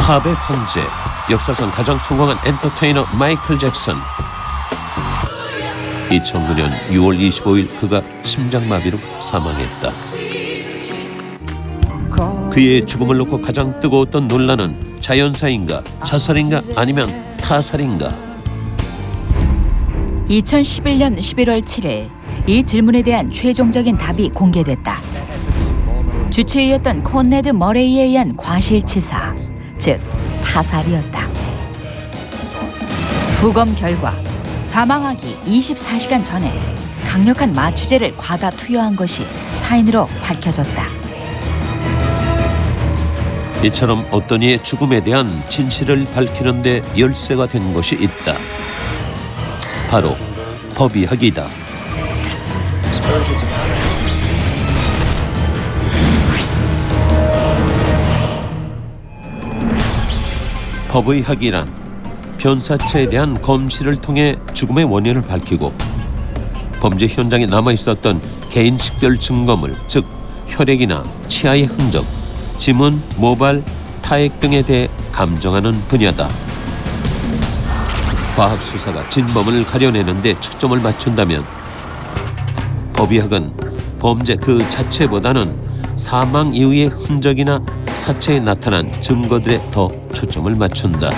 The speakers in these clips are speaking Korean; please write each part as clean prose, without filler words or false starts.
팝의 황제, 역사상 가장 성공한 엔터테이너 마이클 잭슨. 2009년 6월 25일 그가 심장마비로 사망했다. 그의 죽음을 놓고 가장 뜨거웠던 논란은 자연사인가, 자살인가, 아니면 타살인가. 2011년 11월 7일 이 질문에 대한 최종적인 답이 공개됐다. 주치의였던 콘레드 머레이에 의한 과실치사, 즉 타살이었다. 부검 결과 사망하기 24시간 전에 강력한 마취제를 과다 투여한 것이 사인으로 밝혀졌다. 이처럼 어떤 이의 죽음에 대한 진실을 밝히는 데 열쇠가 된 것이 있다. 바로 법의학이다. 법의학이란 변사체에 대한 검시를 통해 죽음의 원인을 밝히고 범죄 현장에 남아있었던 개인 식별 증거물, 즉 혈액이나 치아의 흔적, 지문, 모발, 타액 등에 대해 감정하는 분야다. 과학 수사가 진범을 가려내는 데 초점을 맞춘다면 법의학은 범죄 그 자체보다는 사망 이후의 흔적이나 사체에 나타난 증거들에 더 초점을 맞춘다.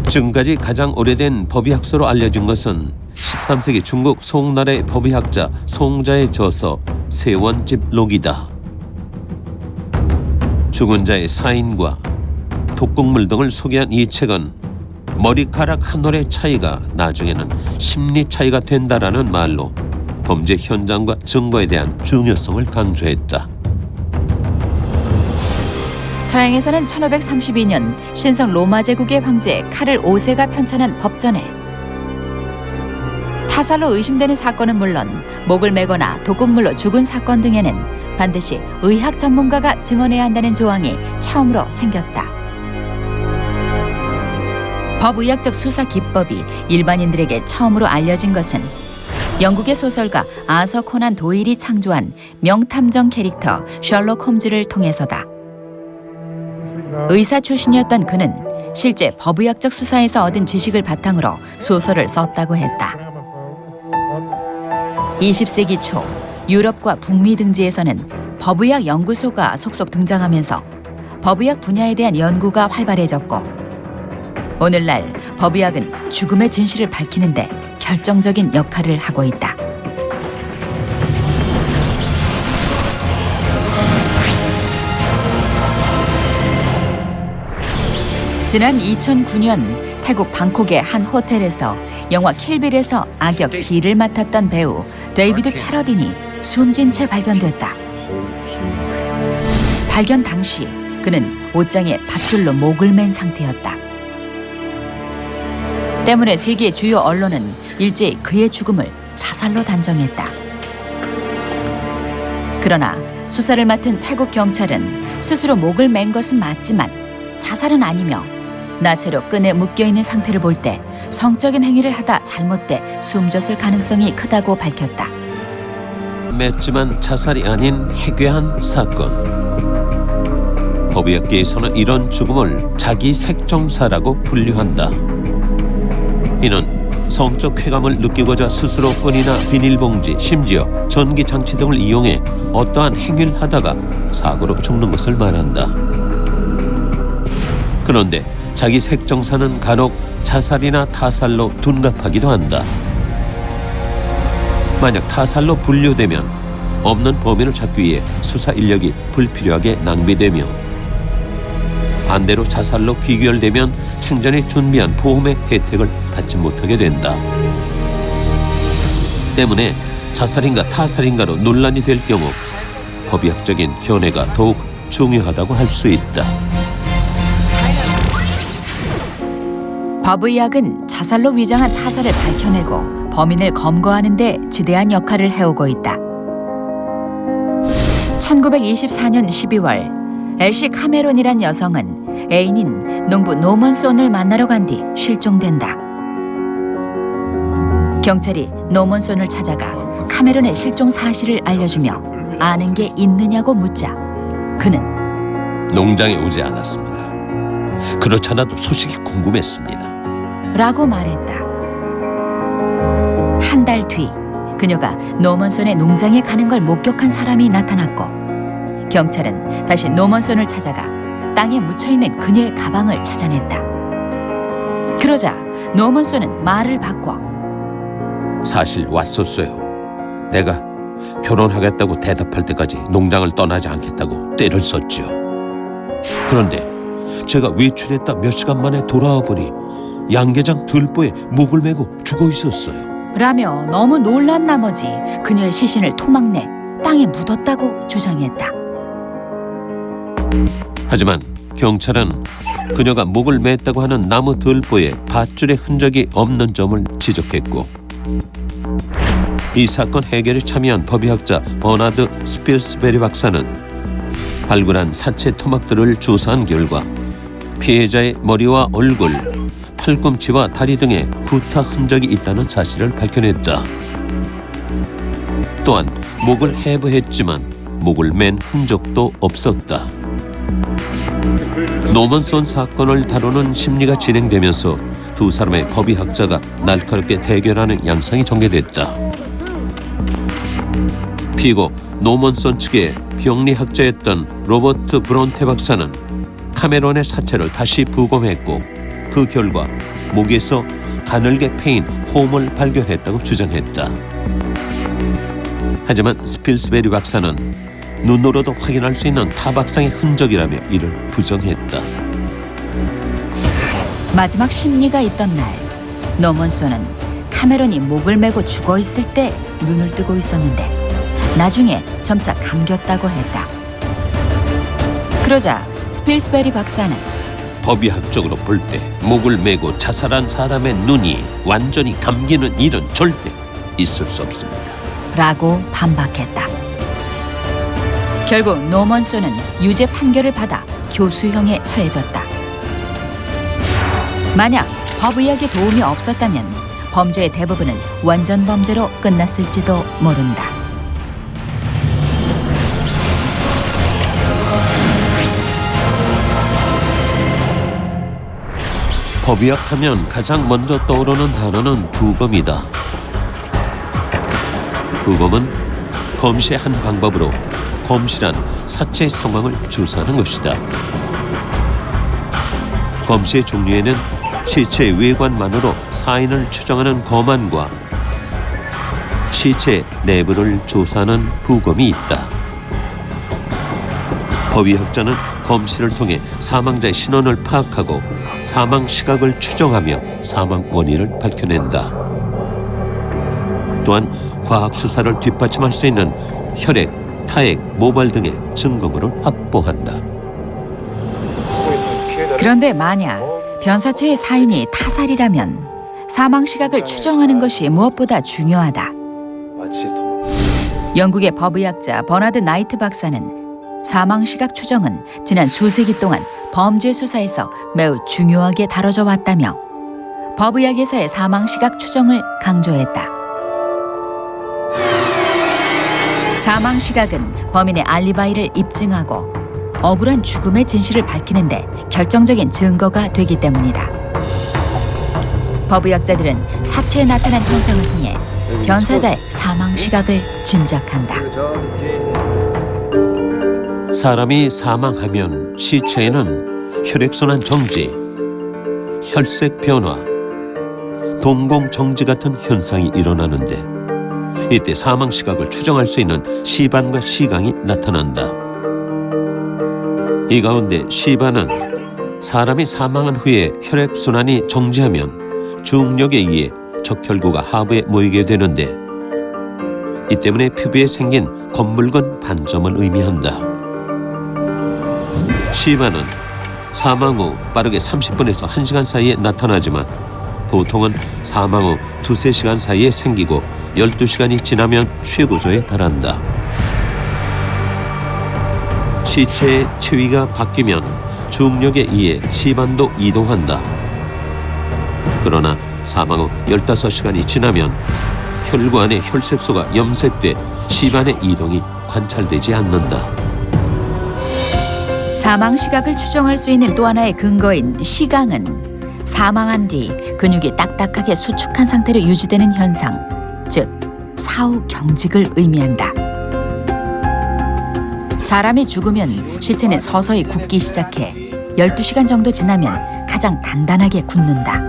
지금까지 가장 오래된 법의학서로 알려진 것은 13세기 중국 송나라의 법의학자 송자의 저서 세원집록이다. 죽은 자의 사인과 독극물 등을 소개한 이 책은 머리카락 한 올의 차이가 나중에는 심리 차이가 된다라는 말로 범죄 현장과 증거에 대한 중요성을 강조했다. 서양에서는 1532년 신성 로마 제국의 황제 카를 5세가 편찬한 법전에 타살로 의심되는 사건은 물론 목을 매거나 독극물로 죽은 사건 등에는 반드시 의학 전문가가 증언해야 한다는 조항이 처음으로 생겼다. 법의학적 수사 기법이 일반인들에게 처음으로 알려진 것은 영국의 소설가 아서 코난 도일이 창조한 명탐정 캐릭터 셜록 홈즈를 통해서다. 의사 출신이었던 그는 실제 법의학적 수사에서 얻은 지식을 바탕으로 소설을 썼다고 했다. 20세기 초 유럽과 북미 등지에서는 법의학 연구소가 속속 등장하면서 법의학 분야에 대한 연구가 활발해졌고 오늘날 법의학은 죽음의 진실을 밝히는 데 결정적인 역할을 하고 있다. 지난 2009년 태국 방콕의 한 호텔에서 영화 킬빌에서 악역 비를 맡았던 배우 데이비드 캐러딘이 숨진 채 발견됐다. 발견 당시 그는 옷장에 밧줄로 목을 맨 상태였다. 때문에 세계 주요 언론은 일제히 그의 죽음을 자살로 단정했다. 그러나 수사를 맡은 태국 경찰은 스스로 목을 맨 것은 맞지만 자살은 아니며 나체로 끈에 묶여있는 상태를 볼 때 성적인 행위를 하다 잘못돼 숨졌을 가능성이 크다고 밝혔다. 맺지만 자살이 아닌 해괴한 사건. 법의학계에서는 이런 죽음을 자기 색정사라고 분류한다. 이는 성적 쾌감을 느끼고자 스스로 끈이나 비닐봉지, 심지어 전기장치 등을 이용해 어떠한 행위를 하다가 사고로 죽는 것을 말한다. 그런데 자기 색정사는 간혹 자살이나 타살로 둔갑하기도 한다. 만약 타살로 분류되면 없는 범인을 찾기 위해 수사 인력이 불필요하게 낭비되며 반대로 자살로 귀결되면 생전에 준비한 보험의 혜택을 받지 못하게 된다. 때문에 자살인가 타살인가로 논란이 될 경우 법의학적인 견해가 더욱 중요하다고 할 수 있다. 법의학은 자살로 위장한 타살을 밝혀내고 범인을 검거하는 데 지대한 역할을 해오고 있다. 1924년 12월 엘시 카메론이란 여성은 애인인 농부 노먼 손을 만나러 간 뒤 실종된다. 경찰이 노먼 손을 찾아가 카메론의 실종 사실을 알려주며 아는 게 있느냐고 묻자 그는 농장에 오지 않았습니다. 그렇잖아도 소식이 궁금했습니다. 라고 말했다. 한 달 뒤 그녀가 노먼슨의 농장에 가는 걸 목격한 사람이 나타났고 경찰은 다시 노먼슨을 찾아가 땅에 묻혀있는 그녀의 가방을 찾아냈다. 그러자 노먼슨은 말을 바꿔 사실 왔었어요. 내가 결혼하겠다고 대답할 때까지 농장을 떠나지 않겠다고 떼를 썼죠. 그런데 제가 외출했다 몇 시간 만에 돌아와 보니 양계장 들보에 목을 메고 죽어 있었어요. 라며 너무 놀란 나머지 그녀의 시신을 토막내 땅에 묻었다고 주장했다. 하지만 경찰은 그녀가 목을 맸다고 하는 나무 들보에 밧줄의 흔적이 없는 점을 지적했고 이 사건 해결에 참여한 법의학자 버나드 스필스베리 박사는 발굴한 사체 토막들을 조사한 결과 피해자의 머리와 얼굴, 팔꿈치와 다리 등에 구타 흔적이 있다는 사실을 밝혀냈다. 또한 목을 해부했지만 목을 맨 흔적도 없었다. 노먼슨 사건을 다루는 심리가 진행되면서 두 사람의 법의학자가 날카롭게 대결하는 양상이 전개됐다. 피고 노먼슨 측의 병리학자였던 로버트 브론테 박사는 카메론의 사체를 다시 부검했고 그 결과 목에서 가늘게 패인 홈을 발견했다고 주장했다. 하지만 스필스베리 박사는 눈으로도 확인할 수 있는 타박상의 흔적이라며 이를 부정했다. 마지막 심리가 있던 날 노먼슨은 카메론이 목을 메고 죽어 있을 때 눈을 뜨고 있었는데 나중에 점차 감겼다고 했다. 그러자 스필스베리 박사는 법의학적으로 볼 때 목을 메고 자살한 사람의 눈이 완전히 감기는 일은 절대 있을 수 없습니다. 라고 반박했다. 결국 노먼슨은 유죄 판결을 받아 교수형에 처해졌다. 만약 법의학의 도움이 없었다면 범죄의 대부분은 원전 범죄로 끝났을지도 모른다. 법의학 하면 가장 먼저 떠오르는 단어는 부검이다. 부검은 검시의 한 방법으로 검실한 사체 상황을 조사하는 것이다. 검시의 종류에는 시체의 외관만으로 사인을 추정하는 검안과 시체 내부를 조사하는 부검이 있다. 법의학자는 검시를 통해 사망자의 신원을 파악하고 사망 시각을 추정하며 사망 원인을 밝혀낸다. 또한 과학 수사를 뒷받침할 수 있는 혈액, 타액, 모발 등의 증거물을 확보한다. 그런데 만약 변사체의 사인이 타살이라면 사망 시각을 추정하는 것이 무엇보다 중요하다. 영국의 법의학자 버나드 나이트 박사는 사망 시각 추정은 지난 수세기 동안 범죄 수사에서 매우 중요하게 다뤄져 왔다며 법의학에서의 사망 시각 추정을 강조했다. 사망 시각은 범인의 알리바이를 입증하고 억울한 죽음의 진실을 밝히는데 결정적인 증거가 되기 때문이다. 법의학자들은 사체에 나타난 현상을 통해 변사자의 사망 시각을 짐작한다. 사람이 사망하면 시체에는 혈액순환 정지, 혈색 변화, 동공 정지 같은 현상이 일어나는데 이때 사망 시각을 추정할 수 있는 시반과 시강이 나타난다. 이 가운데 시반은 사람이 사망한 후에 혈액순환이 정지하면 중력에 의해 적혈구가 하부에 모이게 되는데 이 때문에 피부에 생긴 검붉은 반점을 의미한다. 시반은 사망 후 빠르게 30분에서 1시간 사이에 나타나지만 보통은 사망 후 2-3시간 사이에 생기고 12시간이 지나면 최고조에 달한다. 시체의 체위가 바뀌면 중력에 의해 시반도 이동한다. 그러나 사망 후 15시간이 지나면 혈구 안의 혈색소가 염색돼 시반의 이동이 관찰되지 않는다. 사망 시각을 추정할 수 있는 또 하나의 근거인 시강은 사망한 뒤 근육이 딱딱하게 수축한 상태로 유지되는 현상, 즉 사후 경직을 의미한다. 사람이 죽으면 시체는 서서히 굳기 시작해 12시간 정도 지나면 가장 단단하게 굳는다.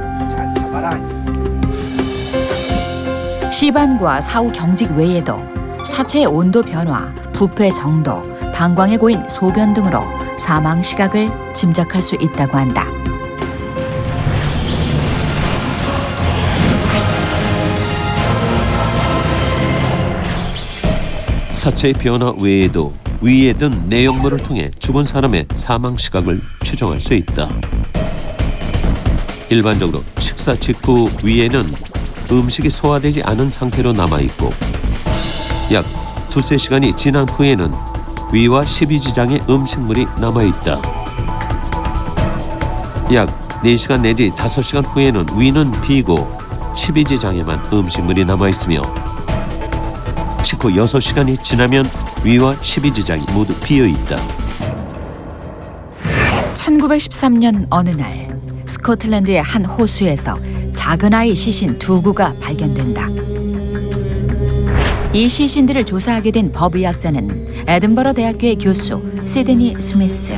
시반과 사후 경직 외에도 사체의 온도 변화, 부패 정도, 방광에 고인 소변 등으로 사망 시각을 짐작할 수 있다고 한다. 사체의 변화 외에도 위에 든 내용물을 통해 죽은 사람의 사망 시각을 추정할 수 있다. 일반적으로 식사 직후 위에는 음식이 소화되지 않은 상태로 남아있고 약 2~3시간이 지난 후에는 위와 십이지장에 음식물이 남아있다. 약 4시간 내지 5시간 후에는 위는 비고 십이지장에만 음식물이 남아있으며 식후 6시간이 지나면 위와 십이지장이 모두 비어있다. 1913년 어느 날 스코틀랜드의 한 호수에서 작은 아이 시신 2구가 발견된다. 이 시신들을 조사하게 된 법의학자는 에든버러 대학교의 교수 시드니 스미스.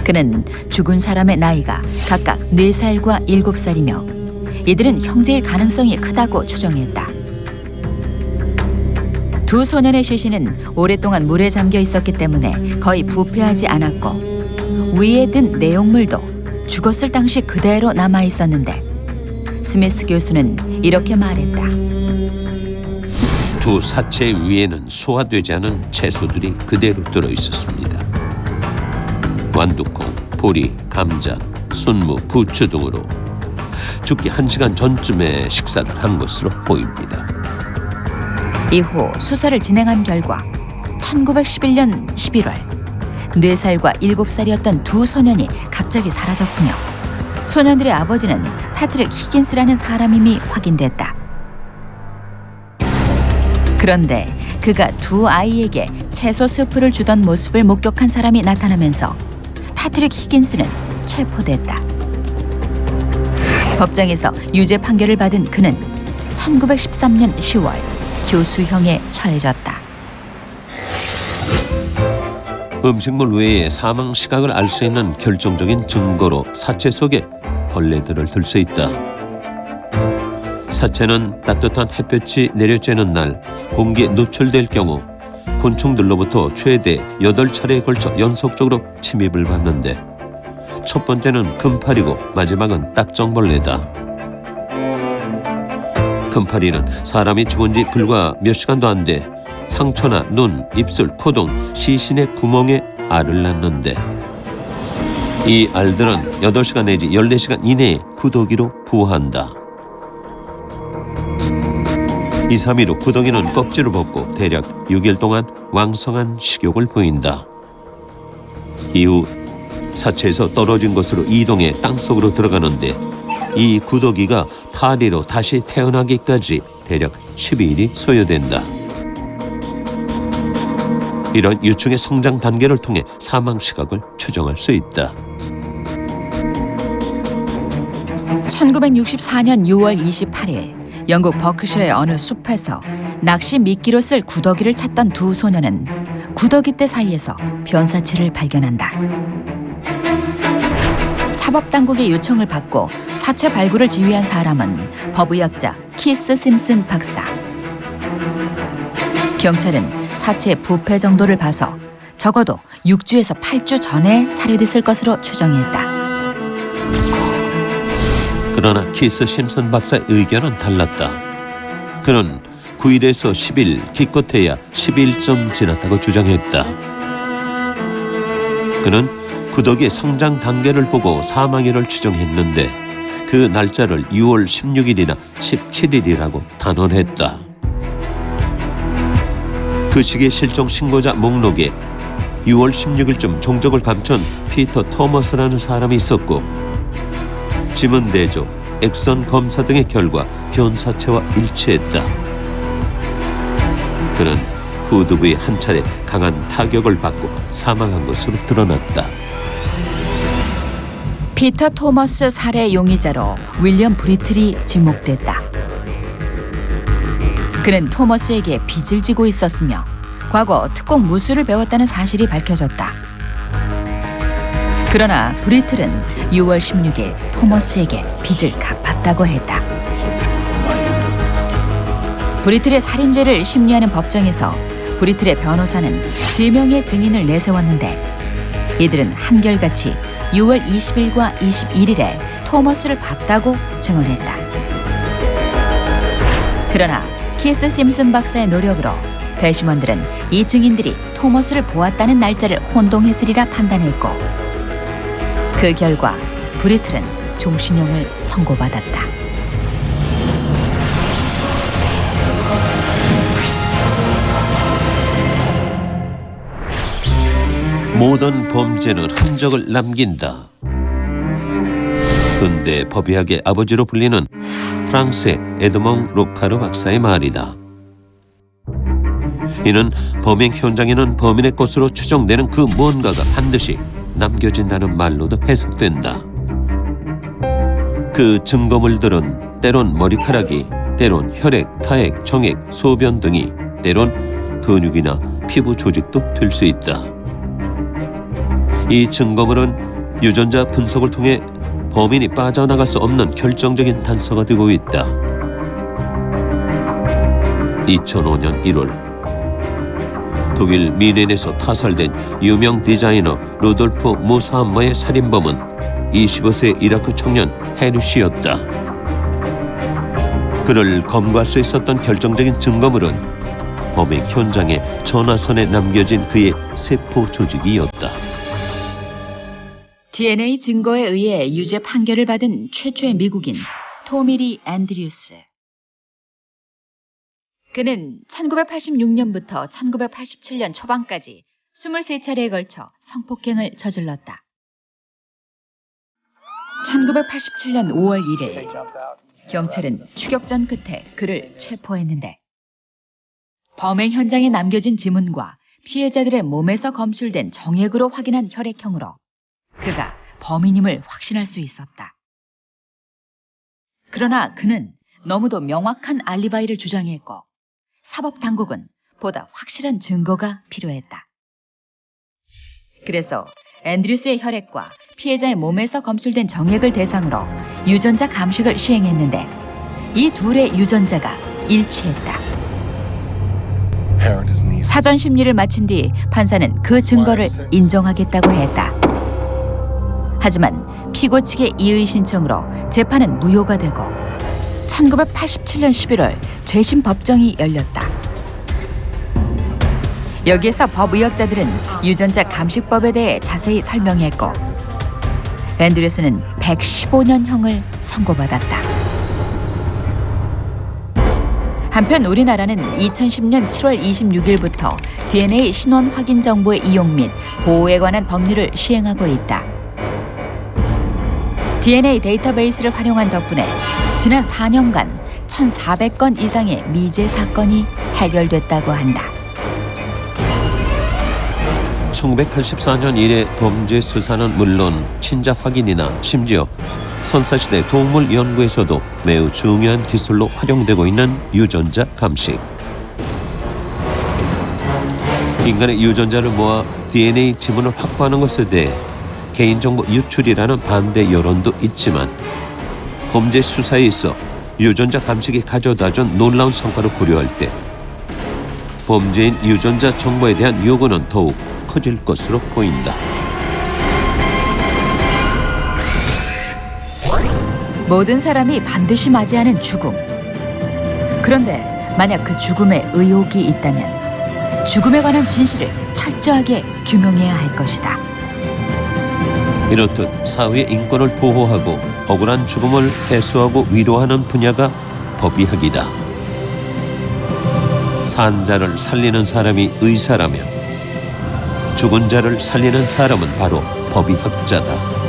그는 죽은 사람의 나이가 각각 4살과 7살이며 이들은 형제일 가능성이 크다고 추정했다. 두 소년의 시신은 오랫동안 물에 잠겨 있었기 때문에 거의 부패하지 않았고 위에 든 내용물도 죽었을 당시 그대로 남아 있었는데 스미스 교수는 이렇게 말했다. 두 사체 위에는 소화되지 않은 채소들이 그대로 들어 있었습니다. 완두콩, 보리, 감자, 순무, 부추 등으로 죽기 1시간 전쯤에 식사를 한 것으로 보입니다. 이후 수사를 진행한 결과 1911년 11월 4살과 7살이었던 두 소년이 갑자기 사라졌으며 소년들의 아버지는 패트릭 히긴스라는 사람임이 확인됐다. 그런데 그가 두 아이에게 채소 스프를 주던 모습을 목격한 사람이 나타나면서 패트릭 히긴스는 체포됐다. 법정에서 유죄 판결을 받은 그는 1913년 10월 교수형에 처해졌다. 음식물 외에 사망 시각을 알 수 있는 결정적인 증거로 사체 속에 벌레들을 들 수 있다. 사체는 따뜻한 햇볕이 내려쬐는 날 공기에 노출될 경우 곤충들로부터 최대 8차례에 걸쳐 연속적으로 침입을 받는데 첫 번째는 금파리고 마지막은 딱정벌레다. 금파리는 사람이 죽은 지 불과 몇 시간도 안 돼 상처나 눈, 입술, 코 등 시신의 구멍에 알을 낳는데 이 알들은 8시간 내지 14시간 이내에 구더기로 부화한다. 2~3일 후 구더기는 껍질을 벗고 대략 6일 동안 왕성한 식욕을 보인다. 이후 사체에서 떨어진 곳으로 이동해 땅속으로 들어가는데 이 구더기가 파리로 다시 태어나기까지 대략 12일이 소요된다. 이런 유충의 성장 단계를 통해 사망 시각을 추정할 수 있다. 1964년 6월 28일 영국 버크셔의 어느 숲에서 낚시 미끼로 쓸 구더기를 찾던 두 소년은 구더기떼 사이에서 변사체를 발견한다. 사법당국의 요청을 받고 사체 발굴을 지휘한 사람은 법의학자 키스 심슨 박사. 경찰은 사체의 부패 정도를 봐서 적어도 6주에서 8주 전에 살해됐을 것으로 추정했다. 그러나 키스 심슨 박사의 의견은 달랐다. 그는 9일에서 10일, 기껏해야 11점 지났다고 주장했다. 그는 구더기의 성장 단계를 보고 사망일을 추정했는데 그 날짜를 6월 16일이나 17일이라고 단언했다. 그 시기의 실종 신고자 목록에 6월 16일쯤 종적을 감춘 피터 토머스라는 사람이 있었고 지문 대조, 엑선 검사 등의 결과 변사체와 일치했다. 그는 후두 부에 한 차례 강한 타격을 받고 사망한 것으로 드러났다. 피터 토머스 살해 용의자로 윌리엄 브리틀이 지목됐다. 그는 토머스에게 빚을 지고 있었으며 과거 특공 무술을 배웠다는 사실이 밝혀졌다. 그러나 브리틀은 6월 16일 토머스에게 빚을 갚았다고 했다. 브리틀의 살인죄를 심리하는 법정에서 브리틀의 변호사는 3명의 증인을 내세웠는데 이들은 한결같이 6월 20일과 21일에 토머스를 봤다고 증언했다. 그러나 키스 심슨 박사의 노력으로 배심원들은 이 증인들이 토머스를 보았다는 날짜를 혼동했으리라 판단했고 그 결과 브리틀은 종신형을 선고받았다. 모든 범죄는 흔적을 남긴다. 근대 법의학의 아버지로 불리는 프랑스의 에드몽 로카르 박사의 말이다. 이는 범행 현장에는 범인의 것으로 추정되는 그 무언가가 반드시 남겨진다는 말로도 해석된다. 그 증거물들은 때론 머리카락이, 때론 혈액, 타액, 정액, 소변 등이, 때론 근육이나 피부 조직도 될 수 있다. 이 증거물은 유전자 분석을 통해 범인이 빠져나갈 수 없는 결정적인 단서가 되고 있다. 2005년 1월 독일 미넨에서 타살된 유명 디자이너 루돌프 모사함머의 살인범은 25세 이라크 청년 해리 씨였다. 그를 검거할 수 있었던 결정적인 증거물은 범행 현장의 전화선에 남겨진 그의 세포 조직이었다. DNA 증거에 의해 유죄 판결을 받은 최초의 미국인 토미 리 앤드류스. 그는 1986년부터 1987년 초반까지 23차례에 걸쳐 성폭행을 저질렀다. 1987년 5월 1일 경찰은 추격전 끝에 그를 체포했는데 범행 현장에 남겨진 지문과 피해자들의 몸에서 검출된 정액으로 확인한 혈액형으로 그가 범인임을 확신할 수 있었다. 그러나 그는 너무도 명확한 알리바이를 주장했고 사법당국은 보다 확실한 증거가 필요했다. 그래서 앤드류스의 혈액과 피해자의 몸에서 검출된 정액을 대상으로 유전자 감식을 시행했는데 이 둘의 유전자가 일치했다. 사전 심리를 마친 뒤 판사는 그 증거를 인정하겠다고 했다. 하지만 피고 측의 이의 신청으로 재판은 무효가 되고 1987년 11월 재심 법정이 열렸다. 여기에서 법의학자들은 유전자 감식법에 대해 자세히 설명했고 앤드류스는 115년형을 선고받았다. 한편 우리나라는 2010년 7월 26일부터 DNA 신원 확인 정보의 이용 및 보호에 관한 법률을 시행하고 있다. DNA 데이터베이스를 활용한 덕분에 지난 4년간 1,400건 이상의 미제 사건이 해결됐다고 한다. 1984년 이래 범죄 수사는 물론 친자 확인이나 심지어 선사시대 동물 연구에서도 매우 중요한 기술로 활용되고 있는 유전자 감식. 인간의 유전자를 모아 DNA 지문을 확보하는 것에 대해 개인정보 유출이라는 반대 여론도 있지만 범죄 수사에 있어 유전자 감식이 가져다준 놀라운 성과를 고려할 때 범죄인 유전자 정보에 대한 요구는 더욱 커질 것으로 보인다. 모든 사람이 반드시 맞이하는 죽음. 그런데 만약 그 죽음에 의혹이 있다면 죽음에 관한 진실을 철저하게 규명해야 할 것이다. 이렇듯 사회의 인권을 보호하고 억울한 죽음을 해소하고 위로하는 분야가 법의학이다. 산 자를 살리는 사람이 의사라면 죽은 자를 살리는 사람은 바로 법의학자다.